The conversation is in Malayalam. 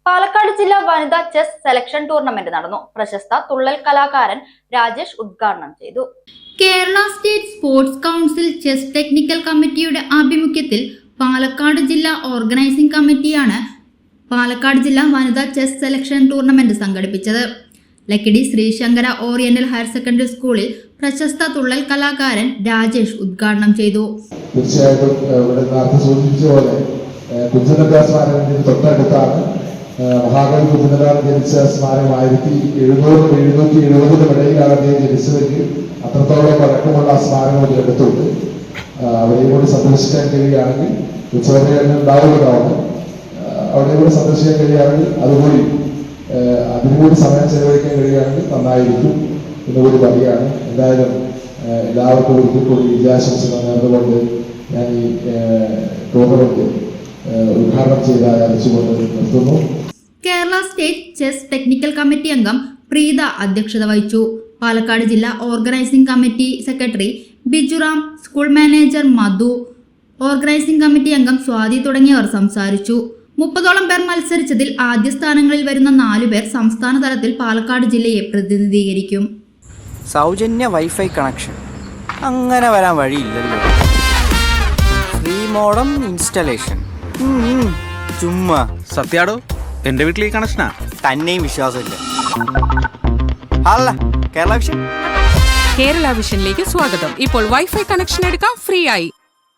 പാലക്കാട് ജില്ലാ വനിതാ ചെസ് സെലക്ഷൻ ടൂർണമെന്റ് നടന്നു. പ്രശസ്ത തുള്ളൽ കലാകാരൻ രാജേഷ് ഉദ്ഘാടനം ചെയ്തു. Kerala state sports council chess technical കമ്മിറ്റിയുടെ ആഭിമുഖ്യത്തിൽ പാലക്കാട് ജില്ലാ ഓർഗനൈസിംഗ് കമ്മിറ്റിയാണ് പാലക്കാട് ജില്ലാ വനിതാ ചെസ് സെലക്ഷൻ ടൂർണമെന്റ് സംഘടിപ്പിച്ചത്. Lakkidi Sreesankara oriental higher secondary സ്കൂളിൽ പ്രശസ്ത തുള്ളൽ കലാകാരൻ രാജേഷ് ഉദ്ഘാടനം ചെയ്തു. തീർച്ചയായിട്ടും നേരത്തെ സൂചിപ്പിച്ച പോലെ കുഞ്ചനന്ദ സ്മാരകത്തിന് തൊട്ടടുത്താണ് മഹാകവി കുഞ്ചനന്ദൻ ജനിച്ച സ്മാരകം 1700-770 ഇടയിലാണ് അദ്ദേഹം ജനിച്ചതെങ്കിൽ അത്രത്തോളം പഴക്കമുള്ള സ്മാരകം ഇതിലെടുത്തുണ്ട്. അവിടെയും കൂടി സന്ദർശിക്കാൻ കഴിയുകയാണെങ്കിൽ ഉച്ചവരെ ഉണ്ടാവുന്നതാണ്. അവിടെയും കൂടി സന്ദർശിക്കാൻ കഴിയുകയാണെങ്കിൽ അതുകൂടി അതിനുകൂടി സമയം ചെലവഴിക്കാൻ കഴിയുകയാണെങ്കിൽ നന്നായിരിക്കും എന്നുകൂടി പറയുകയാണ്. എന്തായാലും എല്ലാവർക്കും ഒരിക്കൽ കൂടി വിജയാശംസകൾ നേർന്നുകൊണ്ട് ഞാൻ ഈ ടൂർണമെന്റ് ഉദ്ഘാടനം ചെയ്ത് അറിയിച്ചുകൊണ്ട് നിർത്തുന്നു. Kerala state chess technical committee അംഗം പ്രീത അധ്യക്ഷത വഹിച്ചു. പാലക്കാട് ജില്ലാ organising committee secretary Bijuram, school manager Madhu, organising committee അംഗം സ്വാതി തുടങ്ങിയവർ സംസാരിച്ചു. 30ഓളം പേർ മത്സരിച്ചതിൽ ആദ്യ സ്ഥാനങ്ങളിൽ വരുന്ന 4 പേർ സംസ്ഥാന തലത്തിൽ പാലക്കാട് ജില്ലയെ പ്രതിനിധീകരിക്കും. സൗജന്യ വൈഫൈ കണക്ഷൻ അങ്ങനെ വരാൻ വഴിയില്ലല്ലോ. ഫ്രീ മോഡം ഇൻസ്റ്റലേഷൻ ചുമ്മാ. സത്യാടോ, എന്റെ വീട്ടിൽ ഈ കണക്ഷനാ. തന്നെയും വിശ്വാസമില്ല. അല്ല കേരള വിഷൻ. കേരള വിഷനിലേക്ക് സ്വാഗതം. ഇപ്പോൾ വൈഫൈ കണക്ഷൻ എടുക്കാം ഫ്രീ ആയി.